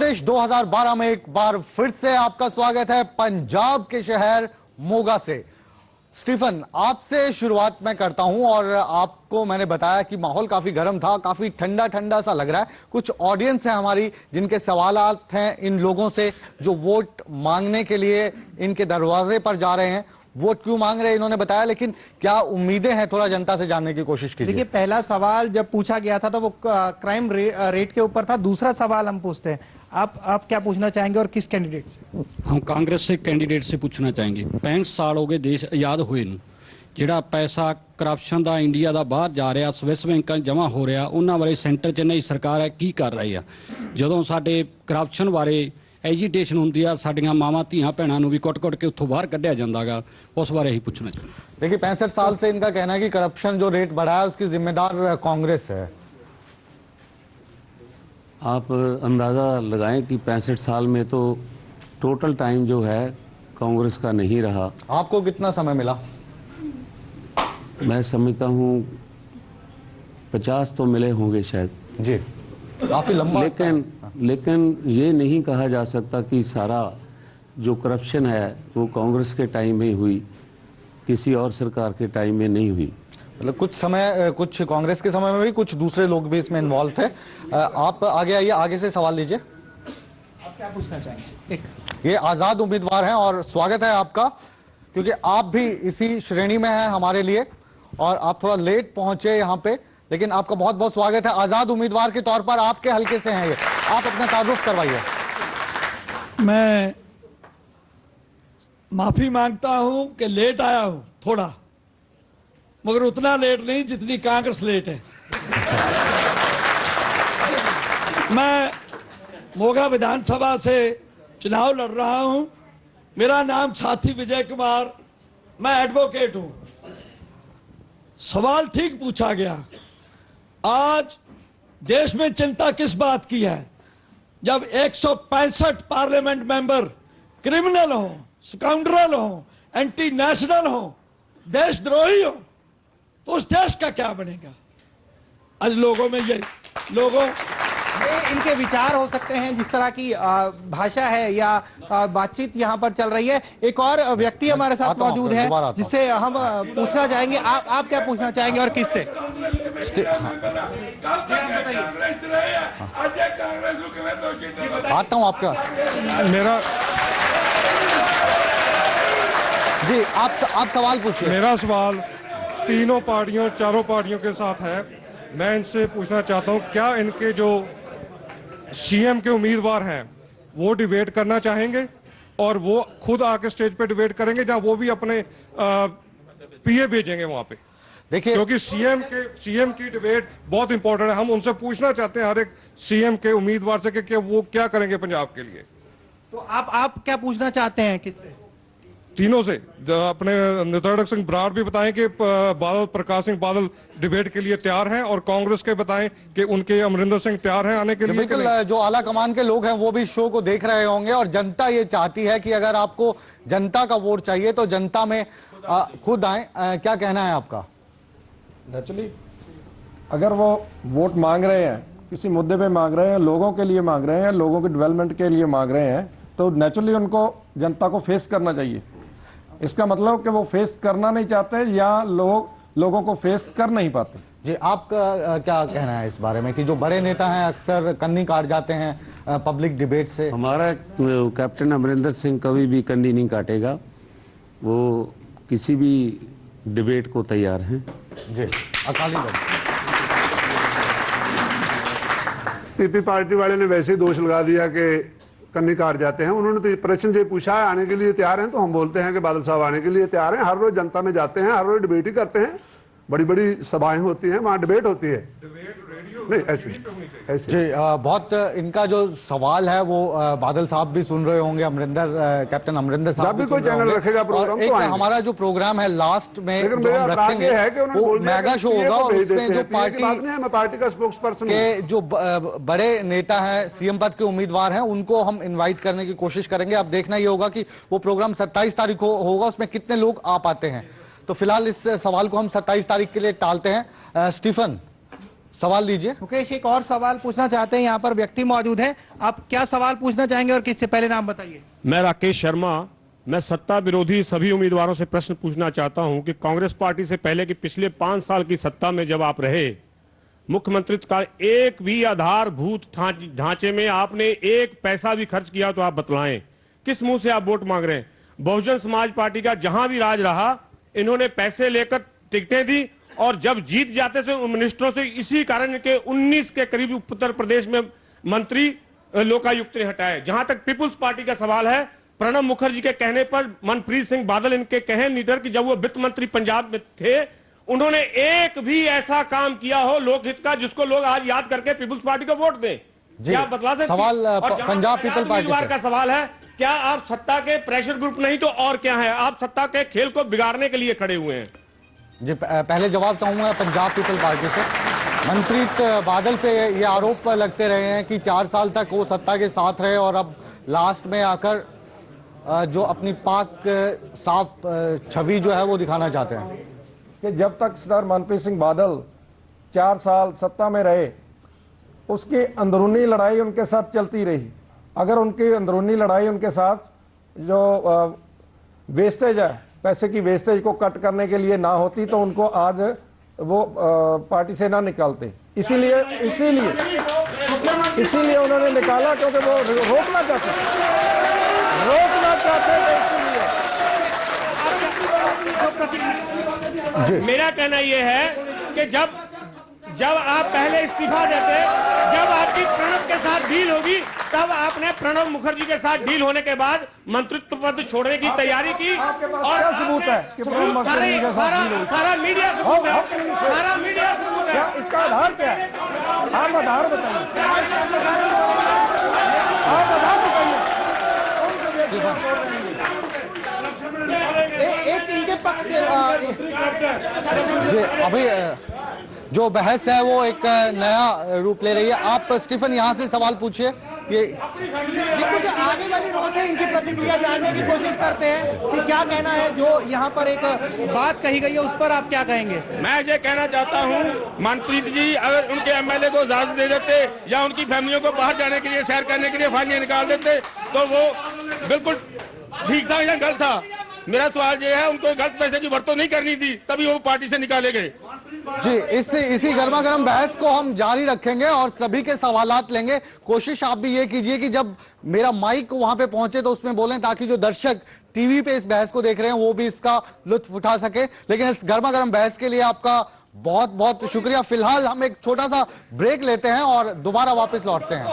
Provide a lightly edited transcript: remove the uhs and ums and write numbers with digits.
संदेश 2012 में एक बार फिर से आपका स्वागत है पंजाब के शहर मोगा से। स्टीफन, आपसे शुरुआत मैं करता हूं और आपको मैंने बताया कि माहौल काफी गर्म था, काफी ठंडा ठंडा सा लग रहा है। कुछ ऑडियंस है हमारी जिनके सवालात हैं इन लोगों से जो वोट मांगने के लिए इनके दरवाजे पर जा रहे हैं। वोट क्यों मांग रहे हैं इन्होंने बताया, लेकिन क्या उम्मीदें हैं थोड़ा जनता से जानने की कोशिश कीजिए। देखिए, पहला सवाल जब पूछा गया था तो वो क्राइम रेट के ऊपर था। दूसरा सवाल हम पूछते हैं, आप क्या पूछना चाहेंगे और किस कैंडिडेट से? हम कांग्रेस से कैंडिडेट से पूछना चाहेंगे। 65 साल हो गए देश आजाद हुए ਨੂੰ। ਜਿਹੜਾ ਪੈਸਾ ਕਰਪਸ਼ਨ ਦਾ ਇੰਡੀਆ ਦਾ ਬਾਹਰ ਜਾ ਰਿਹਾ, ਸਵਿਸ ਬੈਂਕਾਂ 'ਚ ਜਮ੍ਹਾਂ ਹੋ ਰਿਹਾ, ਉਹਨਾਂ ਬਾਰੇ ਸੈਂਟਰ 'ਚ ਨਹੀਂ ਸਰਕਾਰ ਹੈ ਕੀ ਕਰ ਰਹੀ ਆ। ਜਦੋਂ ਸਾਡੇ ਕਰਪਸ਼ਨ ਬਾਰੇ एजिटेशन होती है, साड़ियां मावां धीआं भैणां नूं भी कुट-कुट के उत्थों बाहर कढ़िया जांदागा, उस बारे ही पूछना चाहिए। देखिए, 65 साल से इनका कहना है कि करप्शन जो रेट बढ़ा है उसकी जिम्मेदार कांग्रेस है। आप अंदाजा लगाएं कि 65 साल में तो टोटल टाइम जो है कांग्रेस का नहीं रहा। आपको कितना समय मिला? मैं समझता हूं 50 तो मिले होंगे शायद जी, काफी लंबा। लेकिन ये नहीं कहा जा सकता कि सारा जो करप्शन है वो कांग्रेस के टाइम में हुई, किसी और सरकार के टाइम में नहीं हुई। मतलब कुछ समय, कुछ कांग्रेस के समय में भी, कुछ दूसरे लोग भी इसमें इन्वॉल्व थे। आप आगे आइए, आगे से सवाल लीजिए। आप क्या पूछना चाहेंगे? ये आजाद उम्मीदवार हैं और स्वागत है आपका, क्योंकि आप भी इसी श्रेणी में हैं हमारे लिए और आप थोड़ा लेट पहुंचे यहाँ पे, लेकिन आपका बहुत बहुत स्वागत है। आजाद उम्मीदवार के तौर पर आपके हलके से हैं ये, आप अपना तारुफ करवाइए। मैं माफी मांगता हूं कि लेट आया हूं थोड़ा, मगर उतना लेट नहीं जितनी कांग्रेस लेट है। मैं मोगा विधानसभा से चुनाव लड़ रहा हूं। मेरा नाम साथी विजय कुमार, मैं एडवोकेट हूं। सवाल ठीक पूछा गया। आज देश में चिंता किस बात की है? जब 165 पार्लियामेंट मेंबर क्रिमिनल हो, स्काउंड्रल हो, एंटी नेशनल हो, देशद्रोही हो, तो उस देश का क्या बनेगा? आज लोगों में ये इनके विचार हो सकते हैं, जिस तरह की भाषा है या बातचीत यहाँ पर चल रही है। एक और व्यक्ति हमारे साथ मौजूद है जिससे हम पूछना चाहेंगे। आप क्या पूछना चाहेंगे और किससे? आता हूँ आपका मेरा जी, आप सवाल पूछिए। मेरा सवाल चारों पार्टियों के साथ है। मैं इनसे पूछना चाहता हूं, क्या इनके जो सीएम के उम्मीदवार हैं वो डिबेट करना चाहेंगे और वो खुद आके स्टेज पे डिबेट करेंगे, या वो भी अपने पीए भेजेंगे वहां पे? देखिए, क्योंकि सीएम की डिबेट बहुत इंपॉर्टेंट है। हम उनसे पूछना चाहते हैं हर एक सीएम के उम्मीदवार से कि वो क्या करेंगे पंजाब के लिए। तो आप क्या पूछना चाहते हैं किससे? तीनों से। अपने नितिन सिंह बराड़ भी बताएं कि प्रकाश सिंह बादल डिबेट के लिए तैयार हैं, और कांग्रेस के बताएं कि उनके अमरिंदर सिंह तैयार हैं आने के लिए। बिल्कुल, जो आला कमान के लोग हैं वो भी शो को देख रहे होंगे और जनता ये चाहती है कि अगर आपको जनता का वोट चाहिए तो जनता में खुद आए। क्या कहना है आपका? नेचुरली अगर वो वोट मांग रहे हैं, किसी मुद्दे पे मांग रहे हैं, लोगों के लिए मांग रहे हैं, लोगों के डेवलपमेंट के लिए मांग रहे हैं, तो नेचुरली उनको जनता को फेस करना चाहिए। इसका मतलब कि वो फेस करना नहीं चाहते या लोगों को फेस कर नहीं पाते। जी, आपका क्या कहना है इस बारे में कि जो बड़े नेता हैं अक्सर कन्नी काट जाते हैं पब्लिक डिबेट से? हमारा कैप्टन अमरिंदर सिंह कभी भी कन्नी नहीं काटेगा, वो किसी भी डिबेट को तैयार हैं। जी, अकाली दल पीपी पार्टी वाले ने वैसे ही दोष लगा दिया कि कन्नी काट जाते हैं। उन्होंने तो प्रश्न जो पूछा है आने के लिए तैयार हैं, तो हम बोलते हैं कि बादल साहब आने के लिए तैयार हैं। हर रोज जनता में जाते हैं, हर रोज डिबेट ही करते हैं, बड़ी बड़ी सभाएं होती हैं, वहां डिबेट होती है। नहीं ऐसे जी, बहुत इनका जो सवाल है वो बादल साहब भी सुन रहे होंगे, कैप्टन अमरिंदर साहब भी कोई चैनल रखेगा प्रोग्राम। एक हमारा जो प्रोग्राम है लास्ट में जो हम रखेंगे वो मेगा शो होगा, और उसमें जो पार्टी का स्पोक्स पर्सन के जो बड़े नेता हैं, सीएम पद के उम्मीदवार हैं, उनको हम इन्वाइट करने की कोशिश करेंगे। अब देखना ये होगा कि वो प्रोग्राम 27 तारीख को होगा, उसमें कितने लोग आ पाते हैं। तो फिलहाल इस सवाल को हम 27 तारीख के लिए टालते हैं। स्टीफन, सवाल लीजिए। मुकेश, एक और सवाल पूछना चाहते हैं, यहाँ पर व्यक्ति मौजूद हैं, आप क्या सवाल पूछना चाहेंगे और किससे, पहले नाम बताइए। मैं राकेश शर्मा, मैं सत्ता विरोधी सभी उम्मीदवारों से प्रश्न पूछना चाहता हूं कि कांग्रेस पार्टी से पहले कि पिछले 5 साल की सत्ता में जब आप रहे, मुख्यमंत्री का एक भी आधारभूत ढांचे में आपने एक पैसा भी खर्च किया तो आप बतलाएं। किस मुंह से आप वोट मांग रहे हैं? बहुजन समाज पार्टी का जहां भी राज रहा, इन्होंने पैसे लेकर टिकटें दी और जब जीत जाते थे मिनिस्टरों से, इसी कारण के 19 के करीब उत्तर प्रदेश में मंत्री लोकायुक्त ने हटाए। जहां तक पीपुल्स पार्टी का सवाल है, प्रणब मुखर्जी के कहने पर मनप्रीत सिंह बादल इनके कहे लीडर की जब वो वित्त मंत्री पंजाब में थे, उन्होंने एक भी ऐसा काम किया हो लोकहित का जिसको लोग आज याद करके पीपुल्स पार्टी को वोट दें? क्या आप बतला सकते? सवाल पंजाब पीपल पार्टी का सवाल है, क्या आप सत्ता के प्रेशर ग्रुप नहीं तो और क्या है? आप सत्ता के खेल को बिगाड़ने के लिए खड़े हुए हैं। जी, पहले जवाब चाहूंगा पंजाब पीपल पार्टी से। मनप्रीत बादल पे ये आरोप लगते रहे हैं कि 4 साल तक वो सत्ता के साथ रहे और अब लास्ट में आकर जो अपनी पाक साफ छवि जो है वो दिखाना चाहते हैं। कि जब तक सरदार मनप्रीत सिंह बादल 4 साल सत्ता में रहे, उसकी अंदरूनी लड़ाई उनके साथ चलती रही। अगर उनकी अंदरूनी लड़ाई उनके साथ जो वेस्टेज है, पैसे की वेस्टेज को कट करने के लिए ना होती तो उनको आज वो पार्टी से ना निकालते। इसीलिए उन्होंने निकाला क्योंकि वो रोकना चाहते थे, इसीलिए। मेरा कहना यह है कि जब आप पहले इस्तीफा देते, जब आपकी प्रणब के साथ डील होगी, तब आपने प्रणब मुखर्जी के साथ डील होने के बाद मंत्रित्व पद छोड़ने की तैयारी की। और क्या सबूत है कि प्रणब मुखर्जी के साथ डील होगी? सारा मीडिया सबूत है, सारा मीडिया सबूत है। इसका आधार क्या है? आप आधार बताइए, आप आधार बताइए। एक इनके पक्ष से जी, अभी जो बहस है वो एक नया रूप ले रही है। आप स्टीफन यहाँ से सवाल पूछिए। ये कुछ आगे वाली रो से इनकी प्रतिक्रिया जानने की कोशिश करते हैं कि क्या कहना है। जो यहाँ पर एक बात कही गई है उस पर आप क्या कहेंगे? मैं ये कहना चाहता हूँ, मनप्रीत जी अगर उनके एमएलए को इजाजत दे देते या उनकी फैमिलियों को बाहर जाने के लिए, सैर करने के लिए फाइनें निकाल देते तो वो बिल्कुल ठीक था या गलत था? मेरा सवाल ये है, उनको गलत पैसे की बरतों नहीं करनी थी, तभी वो पार्टी से निकाले गए। जी, इसी गर्मा गर्म बहस को हम जारी रखेंगे और सभी के सवालात लेंगे। कोशिश आप भी ये कीजिए कि जब मेरा माइक वहां पे पहुंचे तो उसमें बोलें, ताकि जो दर्शक टीवी पे इस बहस को देख रहे हैं वो भी इसका लुत्फ उठा सके। लेकिन इस गर्मा गर्म बहस के लिए आपका बहुत बहुत शुक्रिया। फिलहाल हम एक छोटा सा ब्रेक लेते हैं और दोबारा वापस लौटते हैं।